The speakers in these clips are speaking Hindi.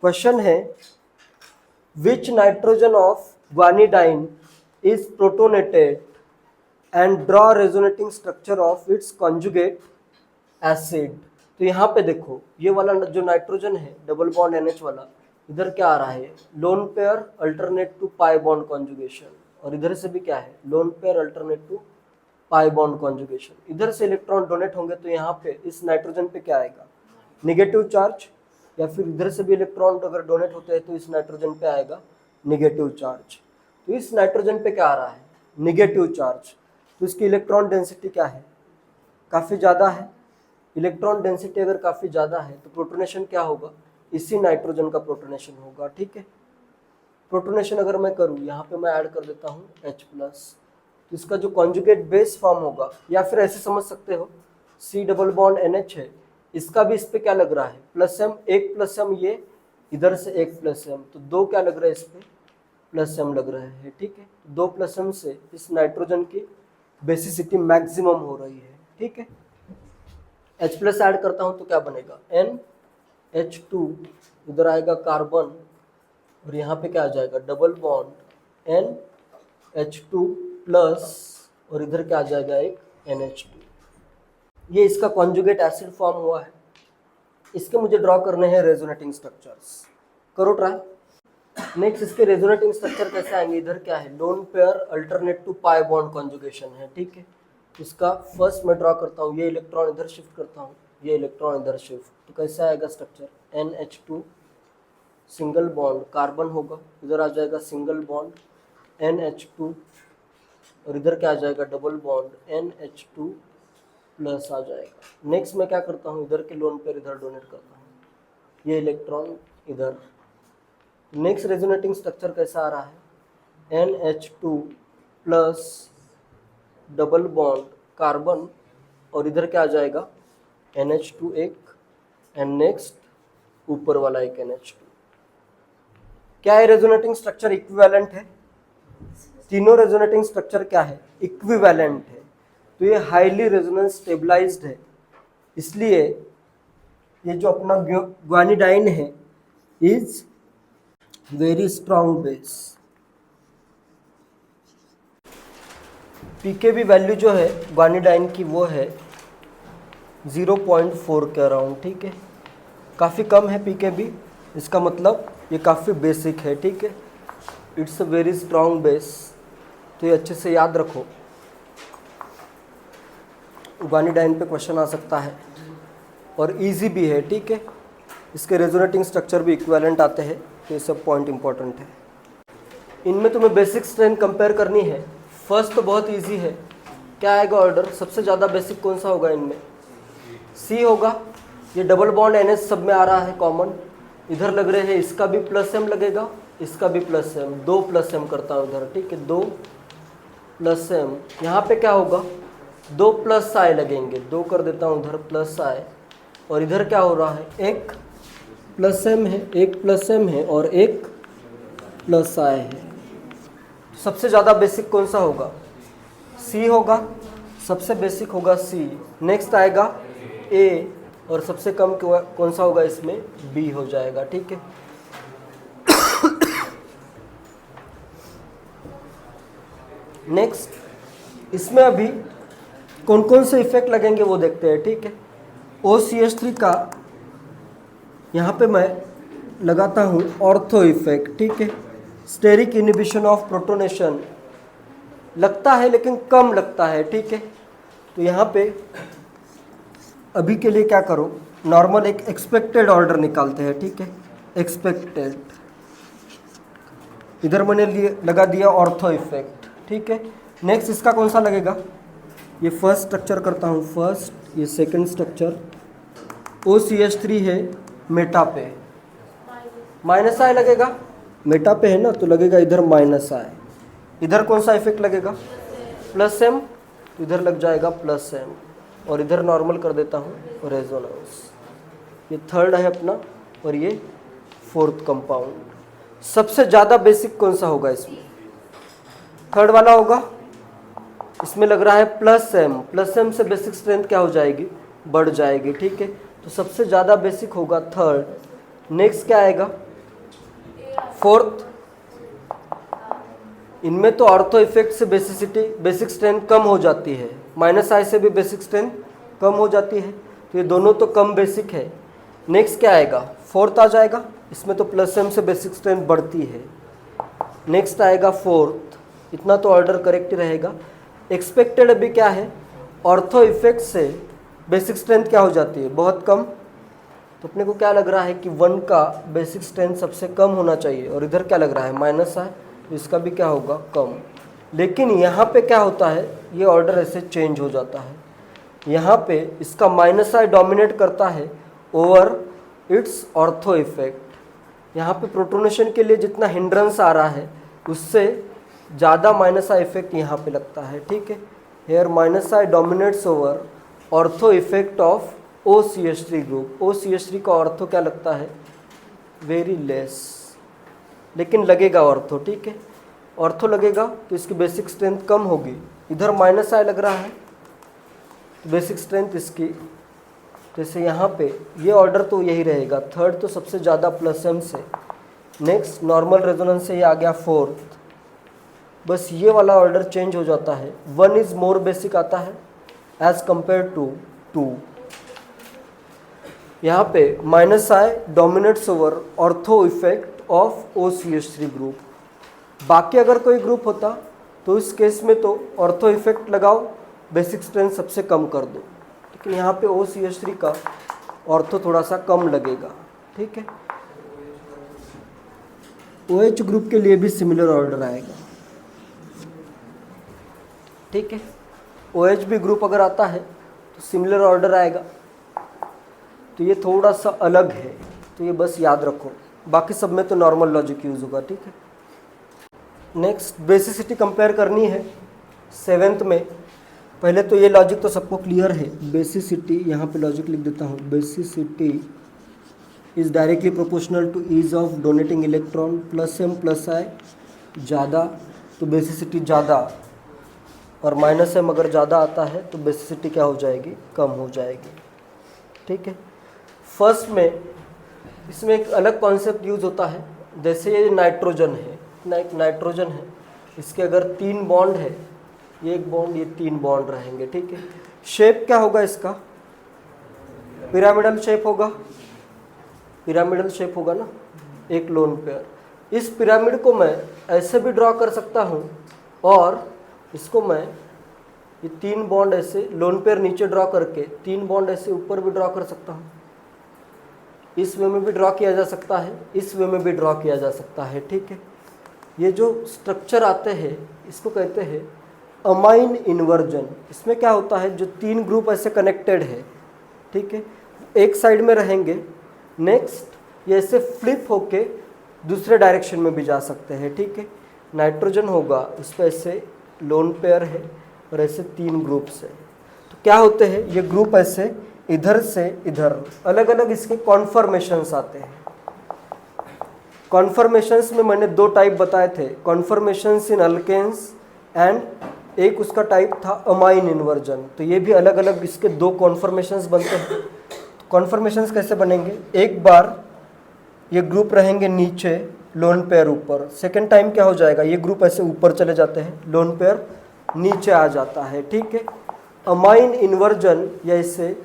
क्वेश्चन है विच nitrogen of guanidine is protonated and draw resonating structure of its conjugate acid। तो यहाँ पे देखो ये वाला जो नाइट्रोजन है डबल बॉन्ड NH वाला, इधर क्या आ रहा है lone pair alternate to pi bond conjugation, और इधर से भी क्या है lone pair alternate to pi bond conjugation. इधर से इलेक्ट्रॉन डोनेट होंगे तो यहाँ पे इस नाइट्रोजन पे क्या आएगा निगेटिव चार्ज, या फिर इधर से भी इलेक्ट्रॉन अगर डोनेट होते हैं तो इस नाइट्रोजन पे आएगा निगेटिव चार्ज। तो इस नाइट्रोजन पे क्या आ रहा है निगेटिव चार्ज, तो इसकी इलेक्ट्रॉन डेंसिटी क्या है काफ़ी ज़्यादा है। इलेक्ट्रॉन डेंसिटी अगर काफ़ी ज़्यादा है तो प्रोटोनेशन क्या होगा इसी नाइट्रोजन का प्रोटोनेशन होगा। ठीक है, प्रोटोनेशन अगर मैं करूँ यहाँ पे मैं ऐड कर देता हूँ H+, तो इसका जो कॉन्जुगेट बेस फॉर्म होगा, या फिर ऐसे समझ सकते हो C डबल बॉन्ड NH है, इसका भी इस पे क्या लग रहा है +M, एक +M ये इधर से एक +M, तो दो क्या लग रहा है इस पे +M लग रहा है। ठीक है, दो +M से इस नाइट्रोजन की बेसिसिटी मैक्सिमम हो रही है। ठीक है, H+ ऐड करता हूँ तो क्या बनेगा NH2, इधर आएगा कार्बन और यहाँ पे क्या आ जाएगा डबल बॉन्ड NH2 प्लस, और इधर क्या आ जाएगा एक NH2। ये इसका कॉन्जुगेट एसिड फॉर्म हुआ है। इसके मुझे ड्रॉ करने हैं रेजोनेटिंग स्ट्रक्चर्स, करो ट्राई। नेक्स्ट इसके रेजोनेटिंग स्ट्रक्चर कैसे आएंगे, इधर क्या है lone pair alternate to pi bond conjugation है। ठीक है, इसका फर्स्ट मैं ड्रॉ करता हूँ, ये इलेक्ट्रॉन इधर शिफ्ट करता हूँ, ये इलेक्ट्रॉन इधर शिफ्ट, तो कैसे आएगा structure NH2 single bond carbon होगा, इधर आ जाएगा सिंगल बॉन्ड NH2, और इधर क्या आ जाएगा डबल बॉन्ड NH2 प्लस आ जाएगा। नेक्स्ट मैं क्या करता हूँ इधर के लोन पेयर इधर डोनेट करता हूँ, ये इलेक्ट्रॉन इधर। नेक्स्ट रेजोनेटिंग स्ट्रक्चर कैसा आ रहा है NH2 plus double bond carbon, और इधर क्या आ जाएगा NH2 एक, एंड नेक्स्ट ऊपर वाला एक NH2। क्या है रेजोनेटिंग स्ट्रक्चर इक्विवेलेंट है, तीनों रेजोनेटिंग स्ट्रक्चर क्या है इक्विवेलेंट है, तो ये हाईली रेजोनेंस स्टेबलाइज्ड है। इसलिए ये जो अपना ग्वानिडाइन है is very strong base. PKb value जो है ग्वानिडाइन की वो है 0.4 के अराउंड। ठीक है, काफ़ी कम है पीकेबी, इसका मतलब ये काफ़ी बेसिक है। ठीक है, it's a very strong base, तो ये अच्छे से याद रखो, ग्वानिडाइन पे क्वेश्चन आ सकता है और इजी भी है। ठीक है, इसके रेजोनेटिंग स्ट्रक्चर भी इक्विवेलेंट आते हैं, तो ये सब पॉइंट इंपॉर्टेंट है। इनमें तुम्हें बेसिक स्ट्रेंथ कंपेयर करनी है। फर्स्ट तो बहुत इजी है, क्या आएगा ऑर्डर, सबसे ज़्यादा बेसिक कौन सा होगा इनमें C होगा। ये डबल बॉन्ड NH सब में आ रहा है कॉमन, इधर लग रहे हैं, इसका भी +M लगेगा, इसका भी +M, 2 +M करता हूँ इधर। ठीक है, 2 +M, यहाँ पे क्या होगा 2 +I लगेंगे, 2 कर देता हूँ उधर +I, और इधर क्या हो रहा है एक +M है, एक +M है और एक +I है। सबसे ज़्यादा बेसिक कौन सा होगा C होगा, सबसे बेसिक होगा C। नेक्स्ट आएगा A, और सबसे कम कौन सा होगा इसमें B हो जाएगा। ठीक है, नेक्स्ट इसमें अभी कौन कौन से इफेक्ट लगेंगे वो देखते हैं। ठीक है, OCH3 का यहाँ पे मैं लगाता हूँ ऑर्थो इफेक्ट। ठीक है, स्टेरिक इनिबिशन ऑफ प्रोटोनेशन लगता है लेकिन कम लगता है। ठीक है, तो यहाँ पे अभी के लिए क्या करो नॉर्मल एक एक्सपेक्टेड ऑर्डर निकालते हैं। ठीक है, एक्सपेक्टेड, इधर मैंने लगा दिया ऑर्थो इफेक्ट। ठीक है, नेक्स्ट इसका कौन सा लगेगा, ये फर्स्ट स्ट्रक्चर करता हूँ फर्स्ट, ये सेकंड स्ट्रक्चर OCH3 है मेटा पे, -I लगेगा, मेटा पे है ना तो लगेगा इधर -I। इधर कौन सा इफेक्ट लगेगा +M, तो इधर लग जाएगा +M, और इधर नॉर्मल कर देता हूँ रेजोनेंस। ये थर्ड है अपना और ये फोर्थ कंपाउंड। सबसे ज़्यादा बेसिक कौन सा होगा इसमें, थर्ड वाला होगा, इसमें लग रहा है +M से बेसिक स्ट्रेंथ क्या हो जाएगी बढ़ जाएगी। ठीक है, तो सबसे ज़्यादा बेसिक होगा थर्ड। नेक्स्ट क्या आएगा फोर्थ, इनमें तो ऑर्थो इफेक्ट से बेसिक स्ट्रेंथ कम हो जाती है, -i से भी बेसिक स्ट्रेंथ कम हो जाती है, तो ये दोनों तो कम बेसिक है। नेक्स्ट क्या आएगा, फोर्थ आ जाएगा, इसमें तो +m से बेसिक स्ट्रेंथ बढ़ती है। नेक्स्ट आएगा फोर्थ, इतना तो ऑर्डर करेक्ट रहेगा। एक्सपेक्टेड अभी क्या है, ऑर्थो इफेक्ट से बेसिक स्ट्रेंथ क्या हो जाती है, बहुत कम। तो अपने को क्या लग रहा है कि 1 का बेसिक स्ट्रेंथ सबसे कम होना चाहिए, और इधर क्या लग रहा है -i, तो इसका भी क्या होगा, कम। लेकिन यहाँ पे क्या होता है, ये ऑर्डर ऐसे चेंज हो जाता है। यहाँ पे इसका -i डोमिनेट करता है ओवर इट्स ऑर्थो इफेक्ट। यहाँ पे प्रोटोनेशन के लिए जितना हिंड्रेंस आ रहा है उससे ज़्यादा -i इफेक्ट यहाँ पे लगता है, ठीक है। Here -i dominates over ortho effect of OCH3 group. OCH3 का ऑर्थो क्या लगता है, वेरी लेस, लेकिन लगेगा ऑर्थो, ठीक है। ऑर्थो लगेगा तो इसकी बेसिक स्ट्रेंथ कम होगी। इधर -i लग रहा है तो बेसिक स्ट्रेंथ इसकी, जैसे यहाँ पे ये ऑर्डर तो यही रहेगा, थर्ड तो सबसे ज़्यादा +m से, नेक्स्ट नॉर्मल रेजोनेंस से ये आ गया फोर्थ, बस ये वाला ऑर्डर चेंज हो जाता है। 1 इज़ मोर बेसिक आता है एज कंपेयर टू 2। यहाँ पे -i dominates over ortho effect of OCH3 group. बाकी अगर कोई ग्रुप होता तो इस केस में तो ऑर्थो इफेक्ट लगाओ, बेसिक स्ट्रेंथ सबसे कम कर दो, लेकिन यहाँ पे OCH3 का ऑर्थो थोड़ा सा कम लगेगा, ठीक है। OH ग्रुप के लिए भी सिमिलर ऑर्डर आएगा, ठीक है। OH भी ग्रुप अगर आता है तो सिमिलर ऑर्डर आएगा, तो ये थोड़ा सा अलग है, तो ये बस याद रखो। बाकी सब में तो नॉर्मल लॉजिक यूज़ होगा, ठीक है। नेक्स्ट बेसिसिटी कंपेयर करनी है 7th में। पहले तो ये लॉजिक तो सबको क्लियर है, बेसिसिटी, यहाँ पे लॉजिक लिख देता हूँ, basicity is directly proportional to ease of donating electron, +m+i ज़्यादा तो बेसिसिटी ज़्यादा, और -m अगर ज़्यादा आता है तो बेसिसिटी क्या हो जाएगी, कम हो जाएगी, ठीक है। फर्स्ट में इसमें एक अलग कॉन्सेप्ट यूज़ होता है, जैसे ये नाइट्रोजन है, एक नाइट्रोजन है, इसके अगर 3 बॉन्ड है, ये 1 बॉन्ड, ये 3 बॉन्ड रहेंगे, ठीक है। शेप क्या होगा इसका, पिरामिडल शेप होगा, पिरामिडल शेप होगा ना, एक लोन पेयर। इस पिरामिड को मैं ऐसे भी ड्रॉ कर सकता हूँ, और इसको मैं ये 3 बॉन्ड ऐसे लोन पेयर नीचे ड्रॉ करके 3 बॉन्ड ऐसे ऊपर भी ड्रॉ कर सकता हूँ। इस वे में भी ड्रॉ किया जा सकता है, इस वे में भी ड्रॉ किया जा सकता है, ठीक है। ये जो स्ट्रक्चर आते हैं इसको कहते हैं अमाइन इन्वर्जन। इसमें क्या होता है, जो 3 ग्रुप ऐसे कनेक्टेड है, ठीक है, एक साइड में रहेंगे, नेक्स्ट ये ऐसे फ्लिप होके दूसरे डायरेक्शन में भी जा सकते हैं, ठीक है। नाइट्रोजन होगा, उस पर ऐसे लोन पेयर है और ऐसे 3 ग्रुप्स है, तो क्या होते हैं ये ग्रुप ऐसे इधर से इधर अलग अलग इसके कॉन्फर्मेशंस आते हैं। कॉन्फर्मेशंस में मैंने 2 टाइप बताए थे, कॉन्फर्मेशंस इन अल्केन्स एंड एक उसका टाइप था अमाइन इन्वर्जन। तो ये भी अलग अलग इसके 2 कॉन्फर्मेशंस बनते हैं। कॉन्फर्मेशंस कैसे बनेंगे, एक बार ये ग्रुप रहेंगे नीचे, लोन पेयर ऊपर, सेकेंड टाइम क्या हो जाएगा, ये ग्रुप ऐसे ऊपर चले जाते हैं, लोन पेयर नीचे आ जाता है, ठीक है। अमाइन इन्वर्जन या इसे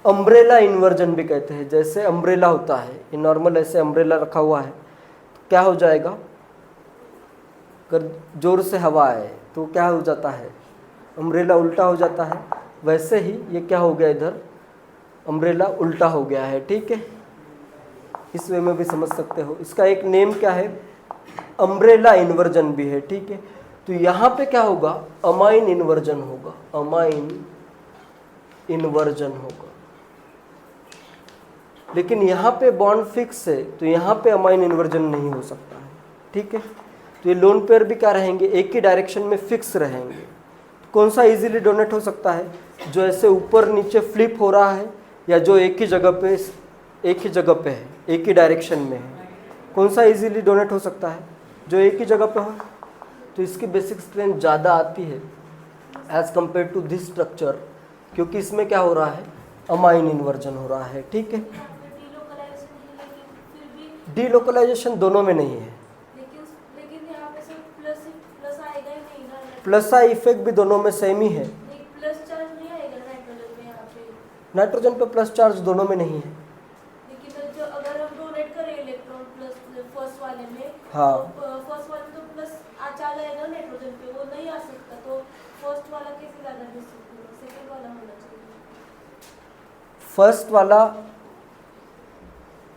अम्ब्रेला इन्वर्जन भी कहते हैं। जैसे अम्ब्रेला होता है, ये नॉर्मल ऐसे अम्ब्रेला रखा हुआ है, तो क्या हो जाएगा, अगर जोर से हवा आए तो क्या हो जाता है, अम्ब्रेला उल्टा हो जाता है। वैसे ही ये क्या हो गया, इधर अम्ब्रेला उल्टा हो गया है, ठीक है। इस वे में भी समझ सकते हो। इसका एक नेम क्या है, अम्ब्रेला इन्वर्जन भी है, ठीक है। तो यहाँ पे क्या होगा, अमाइन इन्वर्जन होगा, अमाइन इन्वर्जन होगा। लेकिन यहाँ पे बॉन्ड फिक्स है तो यहाँ पे अमाइन इन्वर्जन नहीं हो सकता है, ठीक है। तो ये लोन पेयर भी क्या रहेंगे, एक ही डायरेक्शन में फिक्स रहेंगे। कौन सा इजीली डोनेट हो सकता है, जो ऐसे ऊपर नीचे फ्लिप हो रहा है, या जो एक ही जगह पे है, एक ही डायरेक्शन में है। कौन सा इजीली डोनेट हो सकता है, जो एक ही जगह पे हो। तो इसकी बेसिक स्ट्रेंथ ज़्यादा आती है as compare to this structure, क्योंकि इसमें क्या हो रहा है, अमाइन इन्वर्जन हो रहा है, ठीक है। डीलोकलाइजेशन दोनों में नहीं है, प्लस आई इफेक्ट भी दोनों में सेम ही है। एक प्लस चार्ज नहीं आएगा नाइट्रोजन में यहाँ पे, नाइट्रोजन पे प्लस चार्ज दोनों में नहीं है। लेकिन जो अगर हम डोनेट करें इलेक्ट्रॉन प्लस फर्स्ट वाले में, हाँ। तो फर्स्ट वाले तो प्लस चार्ज आएगा नाइट्रोजन पे, वो नहीं आ सकता, तो फर्स्ट वाला कैसे ज़्यादा डिस्ट्रीब्यूट होगा, सेकंड वाला होना चाहिए। फर्स्ट वाला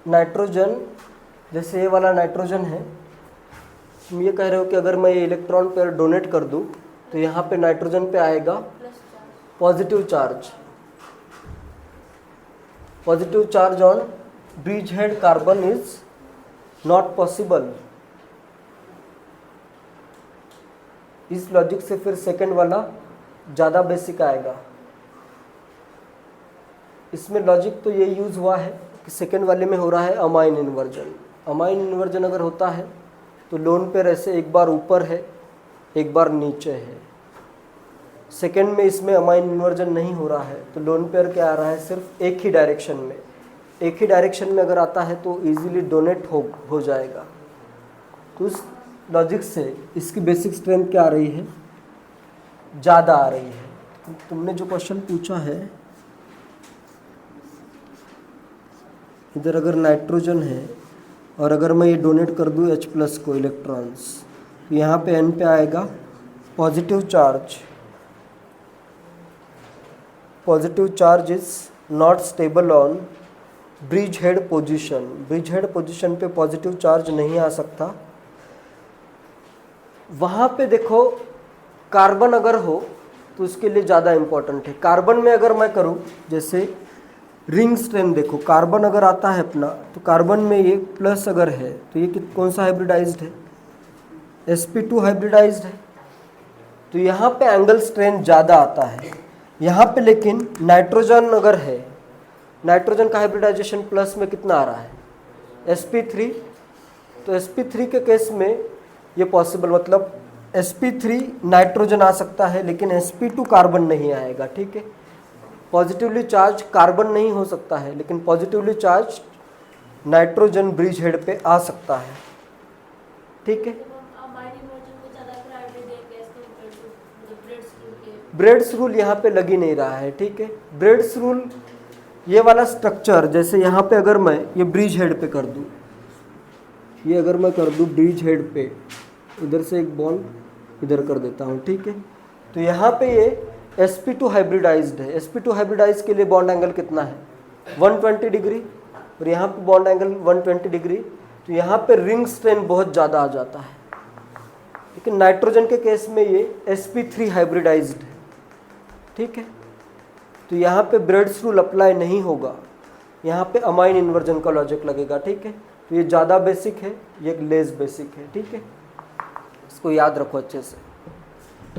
नाइट्रोजन, जैसे ये वाला नाइट्रोजन है, तुम ये कह रहे हो कि अगर मैं ये इलेक्ट्रॉन पेयर डोनेट कर दूं तो यहाँ पे नाइट्रोजन पे आएगा plus charge, positive charge, positive charge on bridge head carbon is not possible. इस लॉजिक से फिर सेकंड वाला ज़्यादा बेसिक आएगा। इसमें लॉजिक तो ये यूज़ हुआ है कि सेकंड वाले में हो रहा है अमाइन इन्वर्जन। अमाइन इन्वर्जन अगर होता है तो लोन पेयर ऐसे एक बार ऊपर है एक बार नीचे है। सेकंड में इसमें अमाइन इन्वर्जन नहीं हो रहा है तो लोन पेयर क्या आ रहा है, सिर्फ एक ही डायरेक्शन में। एक ही डायरेक्शन में अगर आता है तो इजीली डोनेट हो जाएगा। तो उस लॉजिक से इसकी बेसिक स्ट्रेंथ क्या आ रही है, ज़्यादा आ रही है। तुमने जो क्वेश्चन पूछा है, इधर अगर नाइट्रोजन है और अगर मैं ये डोनेट कर दूँ H+ को इलेक्ट्रॉन्स, तो यहाँ पे N पे आएगा positive charge. Positive charge is not stable on bridge head position. Bridge head position पे पॉजिटिव चार्ज नहीं आ सकता। वहाँ पे देखो कार्बन अगर हो तो उसके लिए ज़्यादा इम्पोर्टेंट है। कार्बन में अगर मैं करूँ, जैसे रिंग स्ट्रेन देखो, कार्बन अगर आता है अपना तो कार्बन में ये प्लस अगर है तो ये कौन सा हाइब्रिडाइज्ड है, sp2 हाइब्रिडाइज्ड है। तो यहाँ पे एंगल स्ट्रेन ज़्यादा आता है। यहाँ पे लेकिन नाइट्रोजन अगर है, नाइट्रोजन का हाइब्रिडाइजेशन प्लस में कितना आ रहा है, sp3। तो sp3 के केस में ये पॉसिबल, मतलब sp3 नाइट्रोजन आ सकता है लेकिन sp2 कार्बन नहीं आएगा। ठीक है, पॉजिटिवली चार्ज कार्बन नहीं हो सकता है लेकिन positively charge nitrogen bridge head पे आ सकता है। ठीक है, ब्रेड्स रूल यहाँ पे लग ही नहीं रहा है। ठीक है, ब्रेड्स रूल ये वाला स्ट्रक्चर, जैसे यहाँ पे अगर मैं ये ब्रिज हेड पे कर दूँ, ये अगर मैं कर दूँ ब्रिज हेड पे, इधर से एक बॉन्ड इधर कर देता हूँ। ठीक है, तो यहाँ पे ये sp2 हाइब्रिडाइज्ड है। sp2 हाइब्रिडाइज के लिए बॉन्ड एंगल कितना है, 120 डिग्री, और यहाँ पे बॉन्ड एंगल 120 डिग्री। तो यहाँ पे रिंग स्ट्रेन बहुत ज़्यादा आ जाता है। लेकिन नाइट्रोजन के केस में ये sp3 हाइब्रिडाइज्ड है। ठीक है, तो यहाँ पे ब्रेड्स रूल अप्लाई नहीं होगा, यहाँ पे अमाइन इन्वर्जन का लॉजिक लगेगा। ठीक है, तो ये ज़्यादा बेसिक है, ये लेस बेसिक है। ठीक है, इसको याद रखो अच्छे से।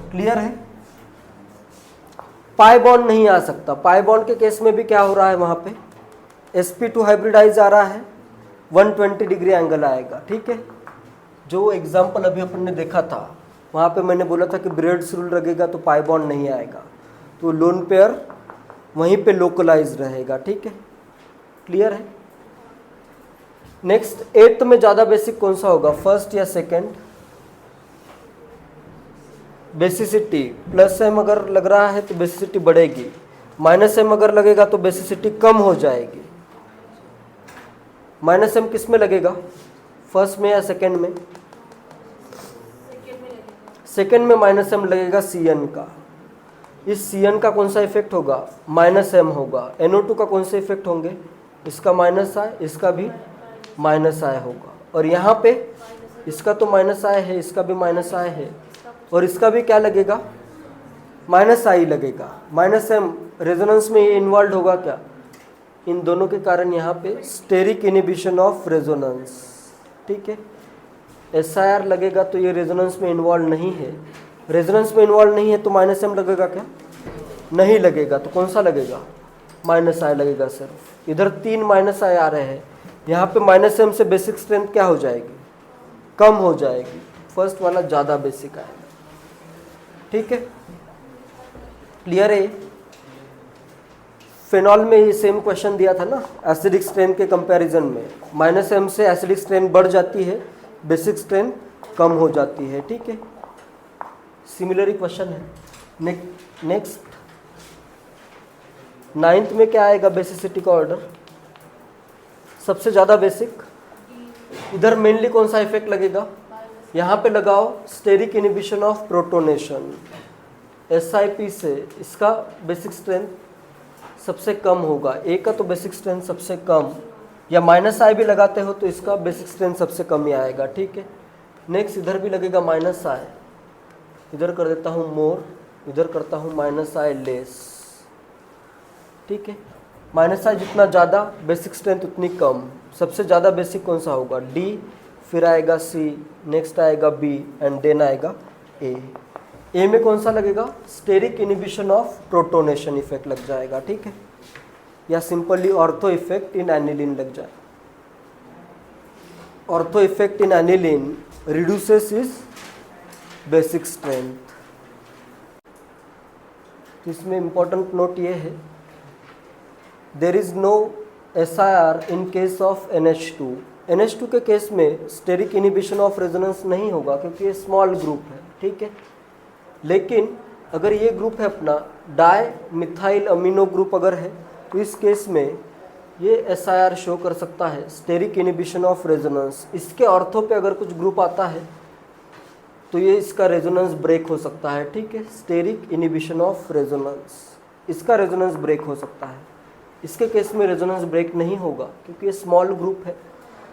क्लियर है? पाई बॉन्ड नहीं आ सकता। पाई बॉन्ड के केस में भी क्या हो रहा है, वहाँ पे sp2 हाइब्रिडाइज आ रहा है, 120 डिग्री एंगल आएगा। ठीक है, जो एग्जाम्पल अभी अपन ने देखा था वहाँ पे मैंने बोला था कि ब्रेड्स रूल लगेगा तो पाई बॉन्ड नहीं आएगा, तो लोन पेयर वहीं पे लोकलाइज रहेगा। ठीक है, क्लियर है? नेक्स्ट, 8th में ज़्यादा बेसिक कौन सा होगा, फर्स्ट या सेकेंड? बेसिसिटी प्लस m अगर लग रहा है तो बेसिसिटी बढ़ेगी, -m अगर लगेगा तो बेसिसिटी कम हो जाएगी। -m किस में लगेगा, फर्स्ट में या सेकंड में? सेकंड में -m लगेगा Cn का। इस Cn का कौन सा इफेक्ट होगा, -m होगा। NO2 का कौन से इफेक्ट होंगे, इसका -i, इसका भी -i होगा। और यहाँ पे इसका तो -i है, इसका भी -i है, और इसका भी क्या लगेगा, -i लगेगा। -m रेजोनेंस में ये इन्वॉल्व होगा क्या, इन दोनों के कारण यहाँ पे स्टेरिक इनहिबिशन ऑफ रेजोनेंस। ठीक है, SIR लगेगा तो ये रेजोनेंस में इन्वॉल्व नहीं है। रेजोनेंस में इन्वॉल्व नहीं है तो -m लगेगा क्या, नहीं लगेगा। तो कौन सा लगेगा, -i लगेगा सिर्फ। इधर 3 -i आ रहे हैं, यहाँ पे -m से बेसिक स्ट्रेंथ क्या हो जाएगी, कम हो जाएगी। फर्स्ट वाला ज़्यादा बेसिक आएगा। ठीक है, क्लियर है? फिनॉल में ये सेम क्वेश्चन दिया था ना, एसिडिक स्ट्रेन के कंपैरिजन में -m से एसिडिक स्ट्रेन बढ़ जाती है, बेसिक स्ट्रेन कम हो जाती है। ठीक है, सिमिलर क्वेश्चन है। नेक्स्ट 9th में क्या आएगा बेसिसिटी का ऑर्डर? सबसे ज़्यादा बेसिक। इधर मेनली कौन सा इफेक्ट लगेगा? यहाँ पे लगाओ steric inhibition of protonation. SiP से इसका बेसिक स्ट्रेंथ सबसे कम होगा, ए का तो बेसिक स्ट्रेंथ सबसे कम, या -I भी लगाते हो तो इसका बेसिक स्ट्रेंथ सबसे कम ही आएगा, ठीक है। नेक्स्ट इधर भी लगेगा -I, इधर कर देता हूँ मोर, इधर करता हूँ -I लेस, ठीक है। -I जितना ज़्यादा बेसिक स्ट्रेंथ उतनी कम। सबसे ज़्यादा बेसिक कौन सा होगा? D, फिर आएगा C, नेक्स्ट आएगा B एंड देन आएगा A। ए में कौन सा लगेगा? Steric inhibition of protonation effect लग जाएगा, ठीक है, या simply ortho effect in aniline लग जाए। Ortho effect in aniline reduces is basic strength. इसमें इंपॉर्टेंट नोट ये है, there is no SIR in case of NH2। NH2 के केस में स्टेरिक इनिबिशन ऑफ रेजोनेंस नहीं होगा क्योंकि ये स्मॉल ग्रुप है, ठीक है। लेकिन अगर ये ग्रुप है अपना डाई मिथाइल अमीनो ग्रुप अगर है तो इस केस में ये SIR शो कर सकता है, स्टेरिक इनिबिशन ऑफ रेजोनेंस। इसके ऑर्थो पे अगर कुछ ग्रुप आता है तो ये इसका रेजोनेंस ब्रेक हो सकता है, ठीक है, स्टेरिक इनिबिशन ऑफ रेजोनेंस, इसका रेजोनेंस ब्रेक हो सकता है। इसके केस में रेजोनेंस ब्रेक नहीं होगा क्योंकि ये स्मॉल ग्रुप है,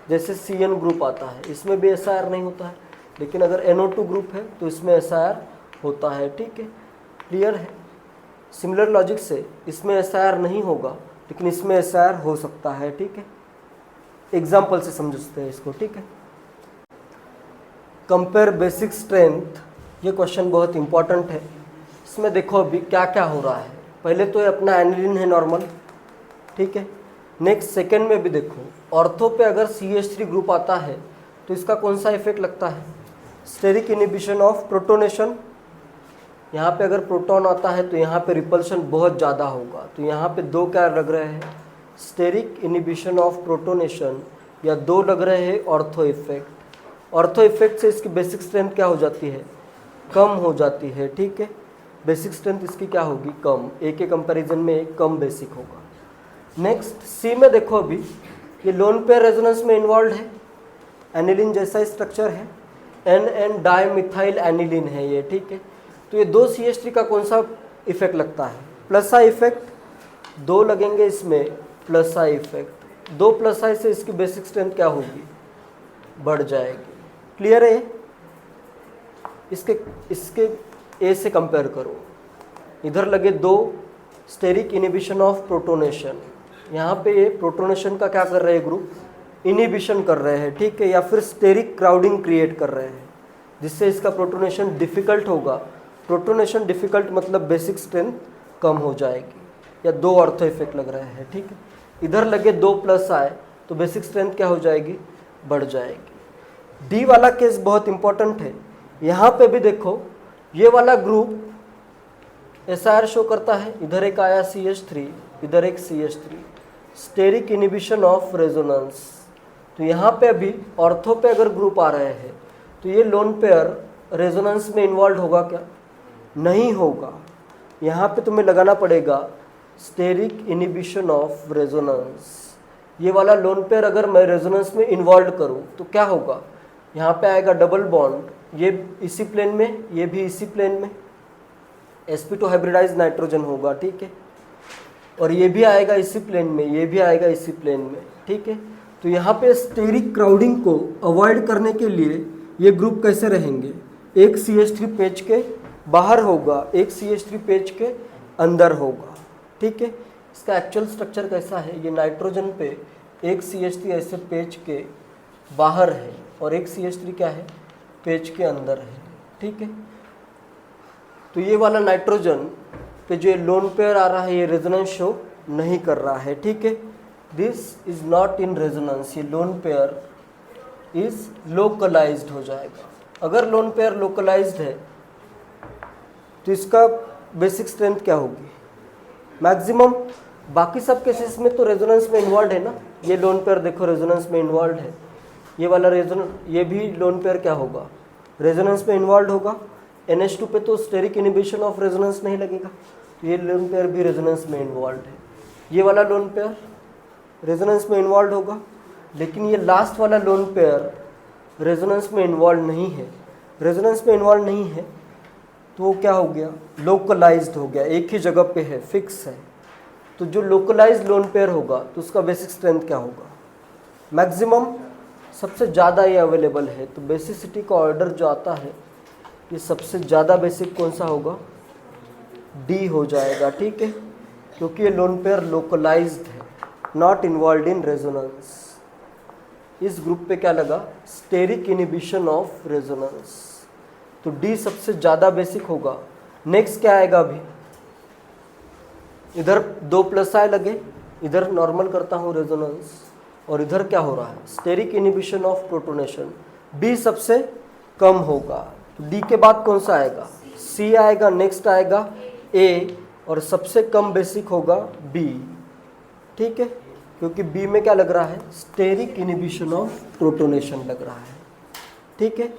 जैसे CN ग्रुप आता है, इसमें भी SIR नहीं होता है, लेकिन अगर NO2 ग्रुप है तो इसमें SIR होता है, ठीक है, क्लियर है। सिमिलर लॉजिक से इसमें SIR नहीं होगा लेकिन इसमें SIR हो सकता है, ठीक है। एग्जाम्पल से समझते हैं इसको, ठीक है। कंपेयर बेसिक स्ट्रेंथ, ये क्वेश्चन बहुत इंपॉर्टेंट है। इसमें देखो अभी क्या क्या हो रहा है। पहले तो ये अपना एनिलीन है नॉर्मल, ठीक है। नेक्स्ट सेकेंड में भी देखो, ऑर्थो पे अगर CH3 ग्रुप आता है तो इसका कौन सा इफेक्ट लगता है? Steric inhibition of protonation. यहाँ पे अगर प्रोटॉन आता है तो यहाँ पे रिपल्शन बहुत ज़्यादा होगा, तो यहाँ पे दो क्या लग रहे हैं? स्टेरिक इनिबिशन ऑफ प्रोटोनेशन, या दो लग रहे हैं ऑर्थो इफेक्ट। ऑर्थो इफेक्ट से इसकी बेसिक स्ट्रेंथ क्या हो जाती है? कम हो जाती है, ठीक है। बेसिक स्ट्रेंथ इसकी क्या होगी? कम, ए के कंपैरिजन में एक कम बेसिक होगा। नेक्स्ट सी में देखो, अभी ये लोन पेयर रेजोनेंस में इन्वॉल्व है, एनिलीन जैसा स्ट्रक्चर है, NN डाइमिथाइल एनिलीन है ये, ठीक है। तो ये दो CH3 का कौन सा इफेक्ट लगता है? +I effect. दो लगेंगे इसमें +I इफेक्ट, दो +I से इसकी बेसिक स्ट्रेंथ क्या होगी? बढ़ जाएगी। क्लियर है? इसके ए से कंपेयर करो, इधर लगे दो स्टेरिक इनिबिशन ऑफ प्रोटोनेशन, यहाँ पे ये प्रोटोनेशन का क्या कर रहे हैं ग्रुप? इनिबिशन कर रहे हैं, ठीक है, या फिर स्टेरिक क्राउडिंग क्रिएट कर रहे हैं जिससे इसका प्रोटोनेशन डिफिकल्ट होगा। प्रोटोनेशन डिफिकल्ट मतलब बेसिक स्ट्रेंथ कम हो जाएगी, या दो ऑर्थो इफेक्ट लग रहे हैं, ठीक है। इधर लगे दो +I तो बेसिक स्ट्रेंथ क्या हो जाएगी? बढ़ जाएगी। डी वाला केस बहुत इंपॉर्टेंट है। यहाँ पे भी देखो, ये वाला ग्रुप SIR शो करता है, इधर एक आया CH3, इधर एक CH3, steric inhibition of resonance. तो यहाँ पे अभी ऑर्थो पे अगर ग्रुप आ रहे हैं तो ये लोन पेयर रेजोनेंस में इन्वॉल्व होगा क्या? नहीं होगा। यहाँ पे तुम्हें लगाना पड़ेगा स्टेरिक इनिबिशन ऑफ रेजोनेंस। ये वाला लोन पेयर अगर मैं रेजोनेंस में इन्वॉल्व करूँ तो क्या होगा? यहाँ पे आएगा डबल बॉन्ड, ये इसी प्लेन में, ये भी इसी प्लेन में, sp2 हाइब्रिडाइज नाइट्रोजन होगा, ठीक है, और ये भी आएगा इसी प्लेन में, ये भी आएगा इसी प्लेन में, ठीक है। तो यहाँ पे स्टेरिक क्राउडिंग को अवॉइड करने के लिए ये ग्रुप कैसे रहेंगे? एक CH3 पेज के बाहर होगा, एक CH3 पेज के अंदर होगा, ठीक है। इसका एक्चुअल स्ट्रक्चर कैसा है? ये नाइट्रोजन पे एक CH3 ऐसे पेज के बाहर है और एक CH3 क्या है? पेज के अंदर है, ठीक है। तो ये वाला नाइट्रोजन पे जो लोन पेयर आ रहा है ये रेजोनेंस शो नहीं कर रहा है, ठीक है। This is not in resonance, ये लोन पेयर इज लोकलाइज्ड हो जाएगा। अगर लोन पेयर लोकलाइज्ड है तो इसका बेसिक स्ट्रेंथ क्या होगी? मैक्सिमम। बाकी सब केसेस में तो रेजोनेंस में इन्वॉल्व है ना, ये लोन पेयर देखो रेजोनेंस में इन्वॉल्व है, ये वाला ये भी लोन पेयर क्या होगा? रेजोनेंस में इन्वॉल्व होगा। NH2 पे तो स्टेरिक इनिबिशन ऑफ रेजोनेंस नहीं लगेगा, तो ये लोन पेयर भी रेजोनेंस में इन्वॉल्व है। ये वाला लोन पेयर रेजोनेंस में इन्वॉल्व होगा, लेकिन ये लास्ट वाला लोन पेयर रेजोनेंस में इन्वॉल्व नहीं है। रेजोनेंस में इन्वॉल्व नहीं है तो वो क्या हो गया, लोकलाइज्ड हो गया, एक ही जगह पे है, फिक्स है। तो जो लोकलाइज्ड लोन पेयर होगा तो उसका बेसिक स्ट्रेंथ क्या होगा, मैक्सिमम, सबसे ज़्यादा ये अवेलेबल है। तो बेसिसिटी का ऑर्डर जो आता है ये सबसे ज़्यादा बेसिक कौन सा होगा, डी हो जाएगा, ठीक है, क्योंकि ये लोन पेयर लोकलाइज्ड है, नॉट इन्वॉल्व इन रेजोनेंस। इस ग्रुप पे क्या लगा, स्टेरिक इनिबिशन ऑफ रेजोनेंस, तो डी सबसे ज़्यादा बेसिक होगा। नेक्स्ट क्या आएगा, अभी इधर 2+ लगे, इधर नॉर्मल करता हूँ रेजोनेंस, और इधर क्या हो रहा है, steric inhibition of protonation, B सबसे कम होगा। तो डी के बाद कौन सा आएगा, सी आएगा, नेक्स्ट आएगा ए, और सबसे कम बेसिक होगा बी, ठीक है, क्योंकि बी में क्या लग रहा है, स्टेरिक इनिबिशन ऑफ प्रोटोनेशन लग रहा है, ठीक है।